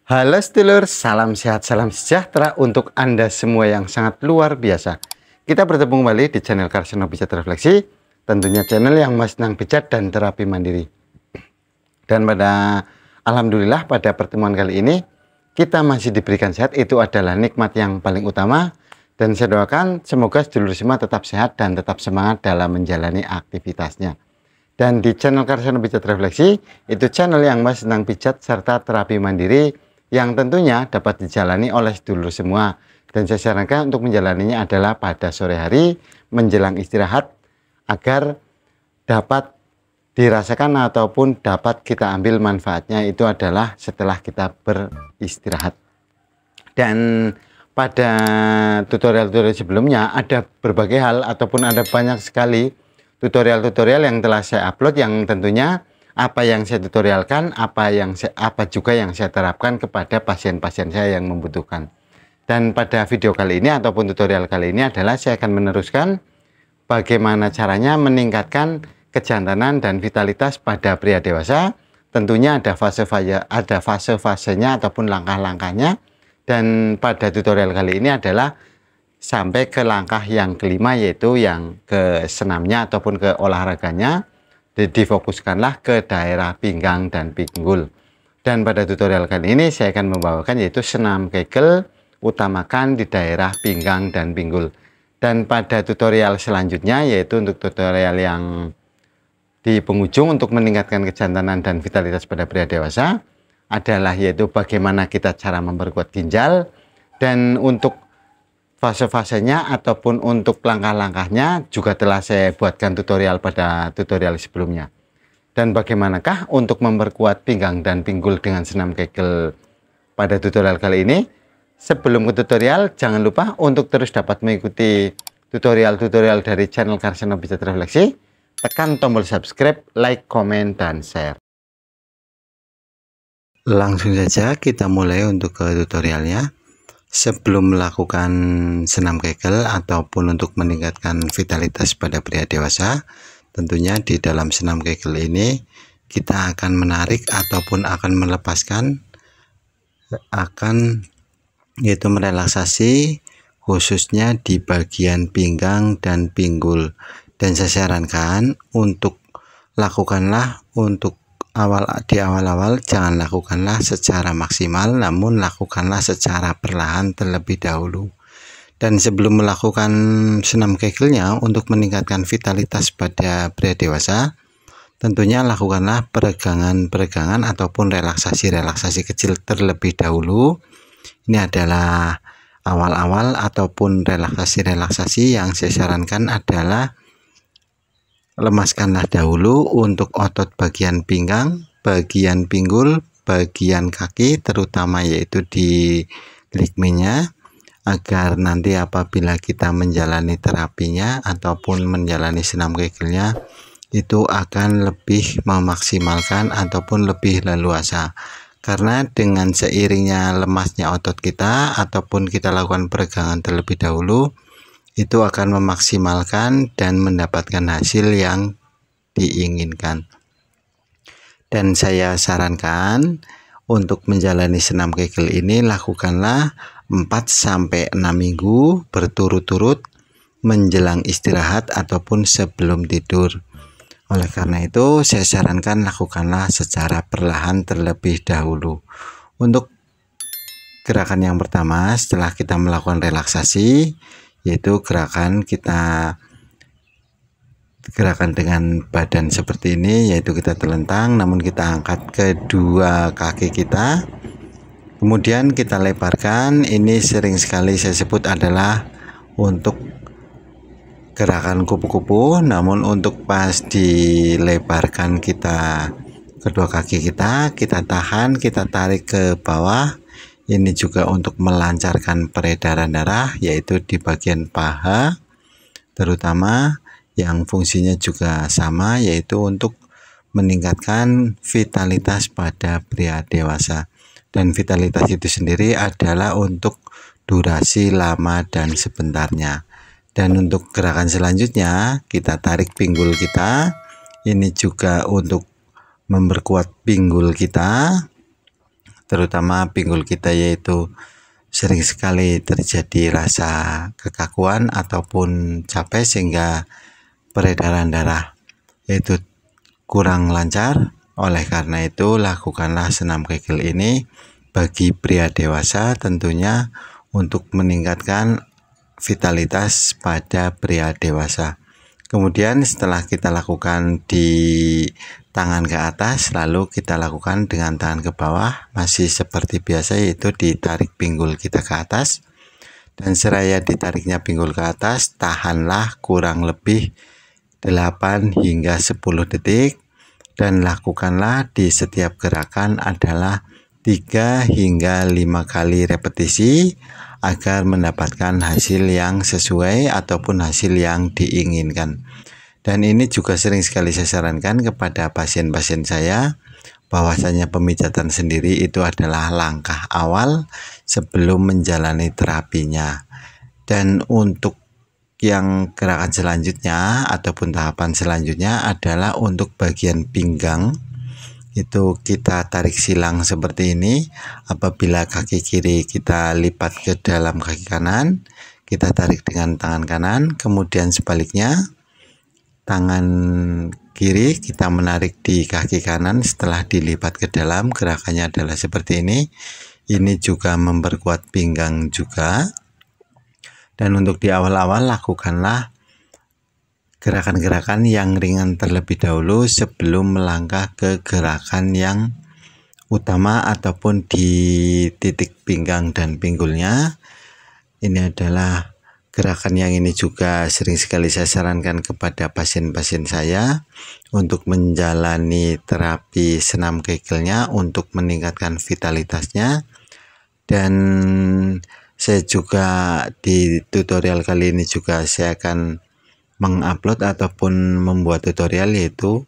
Halo sedulur, salam sehat, salam sejahtera untuk Anda semua yang sangat luar biasa. Kita bertemu kembali di channel Karsono Pijat Refleksi, tentunya channel yang senang pijat dan terapi mandiri. Dan alhamdulillah pada pertemuan kali ini, kita masih diberikan sehat, itu adalah nikmat yang paling utama. Dan saya doakan semoga sedulur semua tetap sehat dan tetap semangat dalam menjalani aktivitasnya. Dan di channel Karsono Pijat Refleksi, itu channel yang senang pijat serta terapi mandiri, yang tentunya dapat dijalani oleh sedulur semua. Dan saya sarankan untuk menjalaninya adalah pada sore hari menjelang istirahat agar dapat dirasakan ataupun dapat kita ambil manfaatnya itu adalah setelah kita beristirahat. Dan pada tutorial-tutorial sebelumnya ada berbagai hal ataupun ada banyak sekali tutorial-tutorial yang telah saya upload, yang tentunya apa yang saya tutorialkan, apa juga yang saya terapkan kepada pasien-pasien saya yang membutuhkan. Dan pada video kali ini ataupun tutorial kali ini adalah saya akan meneruskan bagaimana caranya meningkatkan kejantanan dan vitalitas pada pria dewasa. Tentunya ada fase-fasenya ataupun langkah-langkahnya. Dan pada tutorial kali ini adalah sampai ke langkah yang kelima, yaitu yang ke senamnya ataupun ke olahraganya. Difokuskanlah ke daerah pinggang dan pinggul. Dan pada tutorial kali ini saya akan membawakan yaitu senam Kegel, utamakan di daerah pinggang dan pinggul. Dan pada tutorial selanjutnya, yaitu untuk tutorial yang di penghujung untuk meningkatkan kejantanan dan vitalitas pada pria dewasa, adalah yaitu bagaimana kita cara memperkuat ginjal. Dan untuk fase-fasenya ataupun untuk langkah-langkahnya juga telah saya buatkan tutorial pada tutorial sebelumnya. Dan bagaimanakah untuk memperkuat pinggang dan pinggul dengan senam Kegel pada tutorial kali ini? Sebelum ke tutorial, jangan lupa untuk terus dapat mengikuti tutorial-tutorial dari channel Karsono Pijat Refleksi. Tekan tombol subscribe, like, komen, dan share. Langsung saja kita mulai untuk ke tutorialnya. Sebelum melakukan senam Kegel ataupun untuk meningkatkan vitalitas pada pria dewasa, tentunya di dalam senam Kegel ini kita akan menarik ataupun akan melepaskan, yaitu merelaksasi khususnya di bagian pinggang dan pinggul. Dan saya sarankan untuk lakukanlah di awal-awal jangan lakukanlah secara maksimal, namun lakukanlah secara perlahan terlebih dahulu. Dan sebelum melakukan senam Kegelnya untuk meningkatkan vitalitas pada pria dewasa, tentunya lakukanlah peregangan ataupun relaksasi kecil terlebih dahulu. Ini adalah awal-awal ataupun relaksasi yang saya sarankan adalah lemaskanlah dahulu untuk otot bagian pinggang, bagian pinggul, bagian kaki, terutama yaitu di ligamennya, agar nanti apabila kita menjalani terapinya ataupun menjalani senam Kegelnya itu akan lebih memaksimalkan ataupun lebih leluasa. Karena dengan seiringnya lemasnya otot kita ataupun kita lakukan peregangan terlebih dahulu, itu akan memaksimalkan dan mendapatkan hasil yang diinginkan. Dan saya sarankan untuk menjalani senam Kegel ini lakukanlah 4-6 minggu berturut-turut menjelang istirahat ataupun sebelum tidur. Oleh karena itu saya sarankan lakukanlah secara perlahan terlebih dahulu. Untuk gerakan yang pertama setelah kita melakukan relaksasi, yaitu gerakan dengan badan seperti ini, yaitu kita telentang namun kita angkat kedua kaki kita, kemudian kita lebarkan. Ini sering sekali saya sebut adalah untuk gerakan kupu-kupu, namun untuk pas dilebarkan kita kedua kaki kita tahan, kita tarik ke bawah. Ini juga untuk melancarkan peredaran darah, yaitu di bagian paha terutama, yang fungsinya juga sama, yaitu untuk meningkatkan vitalitas pada pria dewasa. Dan vitalitas itu sendiri adalah untuk durasi lama dan sebentarnya. Dan untuk gerakan selanjutnya kita tarik pinggul kita. Ini juga untuk memperkuat pinggul kita. terutama pinggul kita, yaitu sering sekali terjadi rasa kekakuan ataupun capek sehingga peredaran darah yaitu kurang lancar. Oleh karena itu, lakukanlah senam Kegel ini bagi pria dewasa tentunya untuk meningkatkan vitalitas pada pria dewasa. Kemudian setelah kita lakukan di tangan ke atas, lalu kita lakukan dengan tangan ke bawah, masih seperti biasa, yaitu ditarik pinggul kita ke atas. Dan seraya ditariknya pinggul ke atas, tahanlah kurang lebih 8 hingga 10 detik. Dan lakukanlah di setiap gerakan adalah 3 hingga 5 kali repetisi agar mendapatkan hasil yang sesuai ataupun hasil yang diinginkan. Dan ini juga sering sekali saya sarankan kepada pasien-pasien saya, bahwasanya pemijatan sendiri itu adalah langkah awal sebelum menjalani terapinya. Dan untuk yang gerakan selanjutnya ataupun tahapan selanjutnya adalah untuk bagian pinggang. Itu kita tarik silang seperti ini. Apabila kaki kiri kita lipat ke dalam kaki kanan, kita tarik dengan tangan kanan. Kemudian sebaliknya, tangan kiri kita menarik di kaki kanan setelah dilipat ke dalam. Gerakannya adalah seperti ini. Ini juga memperkuat pinggang juga. Dan untuk di awal-awal lakukanlah gerakan-gerakan yang ringan terlebih dahulu sebelum melangkah ke gerakan yang utama ataupun di titik pinggang dan pinggulnya. Ini adalah gerakan yang ini juga sering sekali saya sarankan kepada pasien-pasien saya untuk menjalani terapi senam Kegelnya untuk meningkatkan vitalitasnya. Dan saya juga di tutorial kali ini juga saya akan mengupload ataupun membuat tutorial, yaitu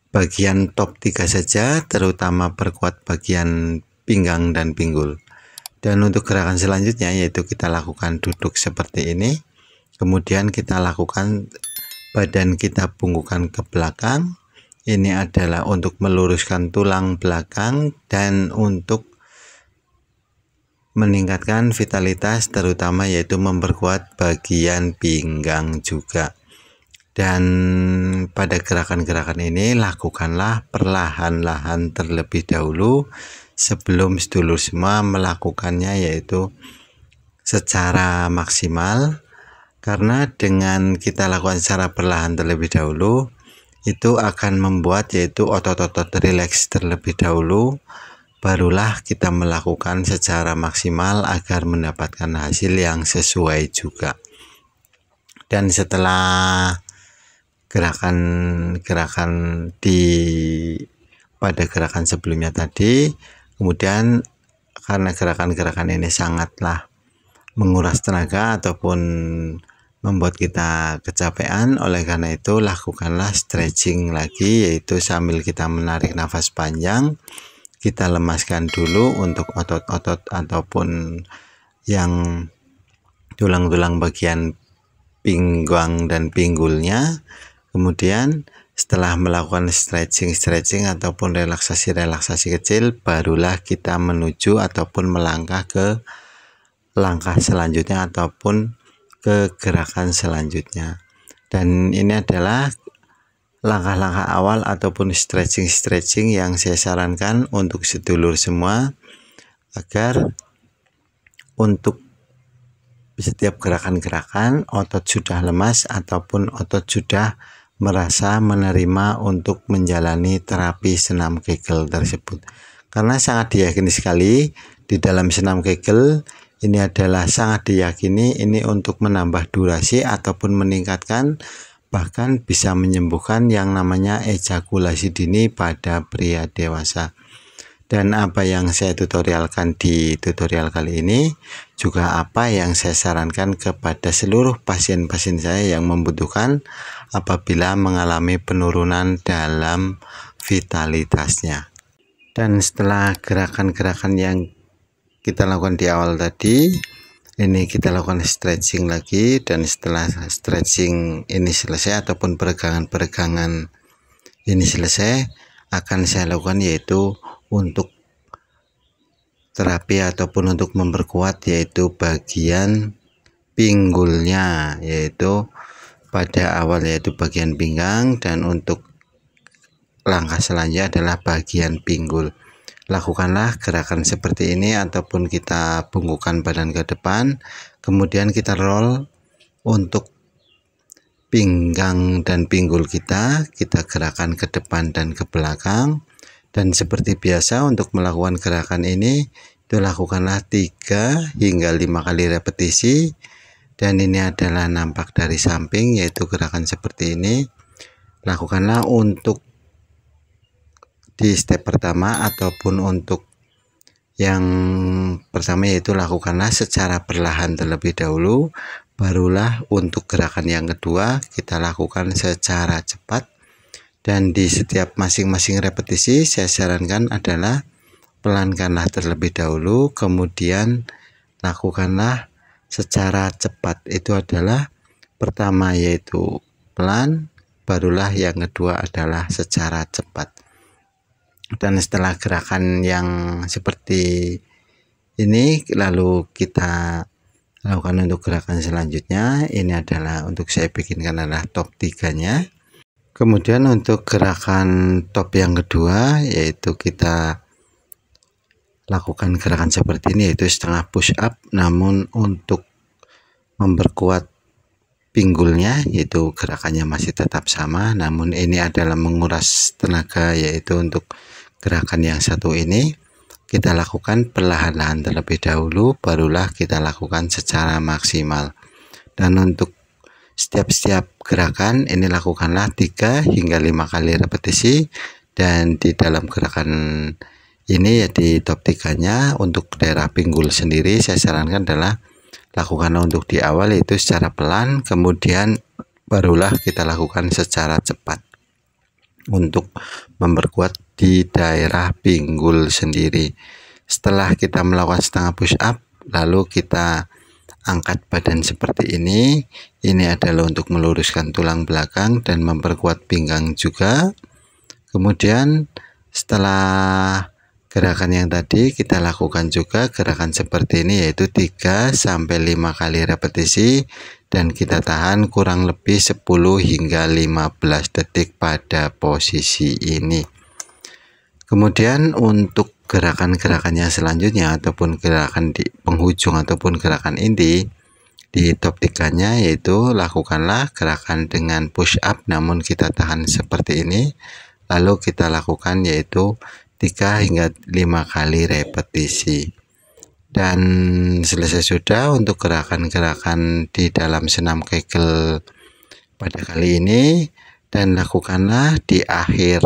bagian top 3 saja, terutama perkuat bagian pinggang dan pinggul. Dan untuk gerakan selanjutnya yaitu kita lakukan duduk seperti ini. Kemudian kita lakukan badan kita bungkukan ke belakang. Ini adalah untuk meluruskan tulang belakang dan untuk meningkatkan vitalitas, terutama yaitu memperkuat bagian pinggang juga. Dan pada gerakan-gerakan ini lakukanlah perlahan-lahan terlebih dahulu sebelum sedulur semua melakukannya, yaitu secara maksimal. Karena dengan kita lakukan secara perlahan terlebih dahulu, itu akan membuat yaitu otot-otot rileks terlebih dahulu, barulah kita melakukan secara maksimal agar mendapatkan hasil yang sesuai juga. Dan setelah gerakan-gerakan pada gerakan sebelumnya tadi, kemudian karena gerakan-gerakan ini sangatlah menguras tenaga ataupun membuat kita kecapean, oleh karena itu lakukanlah stretching lagi, yaitu sambil kita menarik nafas panjang, kita lemaskan dulu untuk otot-otot ataupun yang tulang-tulang bagian pinggang dan pinggulnya. Kemudian setelah melakukan stretching ataupun relaksasi kecil, barulah kita menuju ataupun melangkah ke langkah selanjutnya ataupun ke gerakan selanjutnya. Dan ini adalah langkah-langkah awal ataupun stretching yang saya sarankan untuk sedulur semua, agar untuk setiap gerakan-gerakan otot sudah lemas ataupun otot sudah merasa menerima untuk menjalani terapi senam Kegel tersebut. Karena sangat diyakini sekali di dalam senam Kegel ini adalah sangat diyakini ini untuk menambah durasi ataupun meningkatkan, bahkan bisa menyembuhkan yang namanya ejakulasi dini pada pria dewasa. Dan apa yang saya tutorialkan di tutorial kali ini juga apa yang saya sarankan kepada seluruh pasien-pasien saya yang membutuhkan apabila mengalami penurunan dalam vitalitasnya. Dan setelah gerakan-gerakan yang kita lakukan di awal tadi, ini kita lakukan stretching lagi. Dan setelah stretching ini selesai ataupun peregangan-peregangan ini selesai, akan saya lakukan yaitu untuk terapi ataupun untuk memperkuat, yaitu bagian pinggulnya, yaitu pada awal yaitu bagian pinggang, dan untuk langkah selanjutnya adalah bagian pinggul. Lakukanlah gerakan seperti ini ataupun kita bungkukkan badan ke depan, kemudian kita roll untuk pinggang dan pinggul kita gerakkan ke depan dan ke belakang. Dan seperti biasa untuk melakukan gerakan ini itu lakukanlah 3 hingga 5 kali repetisi, dan ini adalah nampak dari samping, yaitu gerakan seperti ini. Lakukanlah untuk di step pertama ataupun untuk yang pertama, yaitu lakukanlah secara perlahan terlebih dahulu, barulah untuk gerakan yang kedua kita lakukan secara cepat. Dan di setiap masing-masing repetisi saya sarankan adalah pelankanlah terlebih dahulu, kemudian lakukanlah secara cepat. Itu adalah pertama yaitu pelan, barulah yang kedua adalah secara cepat. Dan setelah gerakan yang seperti ini lalu kita lakukan untuk gerakan selanjutnya. Ini adalah untuk saya bikinkan adalah top 3-nya. Kemudian untuk gerakan top yang kedua, yaitu kita lakukan gerakan seperti ini, yaitu setengah push up, namun untuk memperkuat pinggulnya, yaitu gerakannya masih tetap sama, namun ini adalah menguras tenaga, yaitu untuk gerakan yang satu ini kita lakukan perlahan-lahan terlebih dahulu, barulah kita lakukan secara maksimal. Dan untuk setiap gerakan ini lakukanlah 3 hingga 5 kali repetisi, dan di dalam gerakan ini ya di top 3-nya untuk daerah pinggul sendiri saya sarankan adalah lakukan untuk di awal yaitu secara pelan, kemudian barulah kita lakukan secara cepat untuk memperkuat di daerah pinggul sendiri. Setelah kita melakukan setengah push up, lalu kita angkat badan seperti ini. Ini adalah untuk meluruskan tulang belakang dan memperkuat pinggang juga. Kemudian setelah gerakan yang tadi kita lakukan juga gerakan seperti ini, yaitu 3 sampai 5 kali repetisi, dan kita tahan kurang lebih 10 hingga 15 detik pada posisi ini. Kemudian untuk gerakan-gerakannya selanjutnya ataupun gerakan di penghujung ataupun gerakan inti di top 3-nya, yaitu lakukanlah gerakan dengan push up namun kita tahan seperti ini, lalu kita lakukan yaitu 3 hingga 5 kali repetisi. Dan selesai sudah untuk gerakan-gerakan di dalam senam Kegel pada kali ini, dan lakukanlah di akhir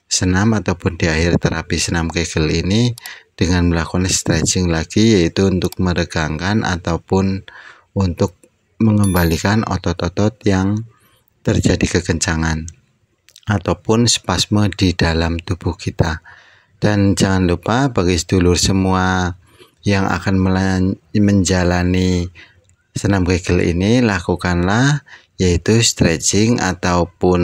senam ataupun di akhir terapi senam Kegel ini dengan melakukan stretching lagi, yaitu untuk meregangkan ataupun untuk mengembalikan otot-otot yang terjadi kekencangan ataupun spasme di dalam tubuh kita. Dan jangan lupa bagi sedulur semua yang akan menjalani senam Kegel ini, lakukanlah yaitu stretching ataupun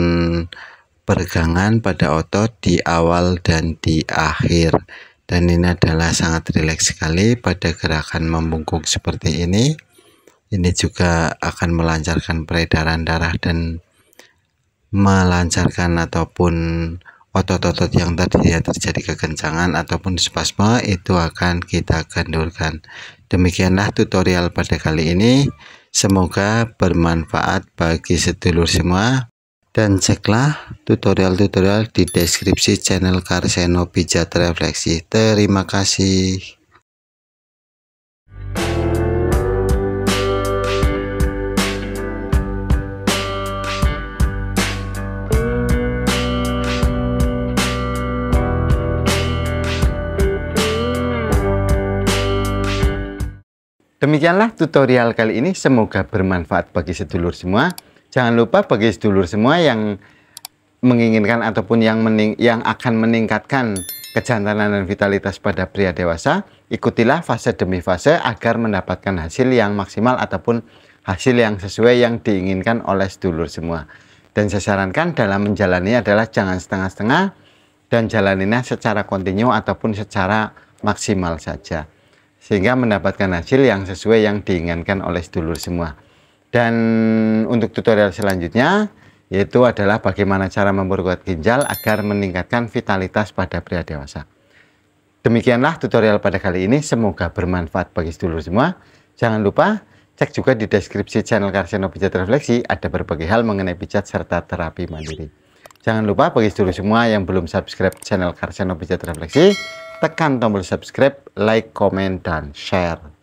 peregangan pada otot di awal dan di akhir. Dan ini adalah sangat rileks sekali pada gerakan membungkuk seperti ini. Ini juga akan melancarkan peredaran darah dan melancarkan ataupun otot-otot yang tadi ya terjadi kekencangan ataupun spasme itu akan kita kendurkan. Demikianlah tutorial pada kali ini. Semoga bermanfaat bagi sedulur semua. Dan ceklah tutorial-tutorial di deskripsi channel Karseno Pijat Refleksi. Terima kasih. Demikianlah tutorial kali ini, semoga bermanfaat bagi sedulur semua. Jangan lupa bagi sedulur semua yang menginginkan ataupun yang akan meningkatkan kejantanan dan vitalitas pada pria dewasa, ikutilah fase demi fase agar mendapatkan hasil yang maksimal ataupun hasil yang sesuai yang diinginkan oleh sedulur semua. Dan saya sarankan dalam menjalani adalah jangan setengah-setengah dan jalaninya secara kontinu ataupun secara maksimal saja, sehingga mendapatkan hasil yang sesuai yang diinginkan oleh sedulur semua. Dan untuk tutorial selanjutnya yaitu adalah bagaimana cara memperkuat ginjal agar meningkatkan vitalitas pada pria dewasa. Demikianlah tutorial pada kali ini, semoga bermanfaat bagi sedulur semua. Jangan lupa cek juga di deskripsi channel Karseno Pijat Refleksi, ada berbagai hal mengenai pijat serta terapi mandiri. Jangan lupa bagi sedulur semua yang belum subscribe channel Karseno Pijat Refleksi, tekan tombol subscribe, like, komen, dan share.